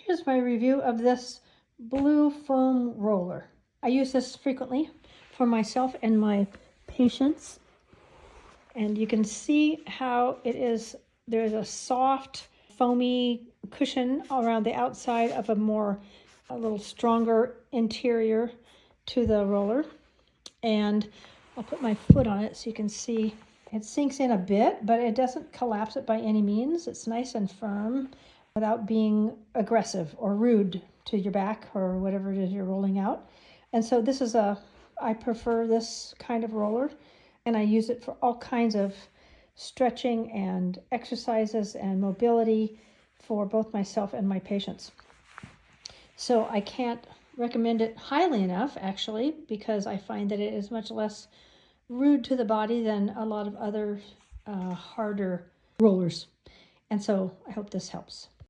here's my review of this blue foam roller. I use this frequently for myself and my patients. And you can see how it is, there's a soft, foamy cushion around the outside of a little stronger interior to the roller. And I'll put my foot on it so you can see it sinks in a bit, but it doesn't collapse it by any means. It's nice and firm without being aggressive or rude to your back or whatever it is you're rolling out. And so I prefer this kind of roller, and I use it for all kinds of stretching and exercises and mobility for both myself and my patients. So I can't recommend it highly enough, actually, because I find that it is much less rude to the body than a lot of other harder rollers. And so I hope this helps.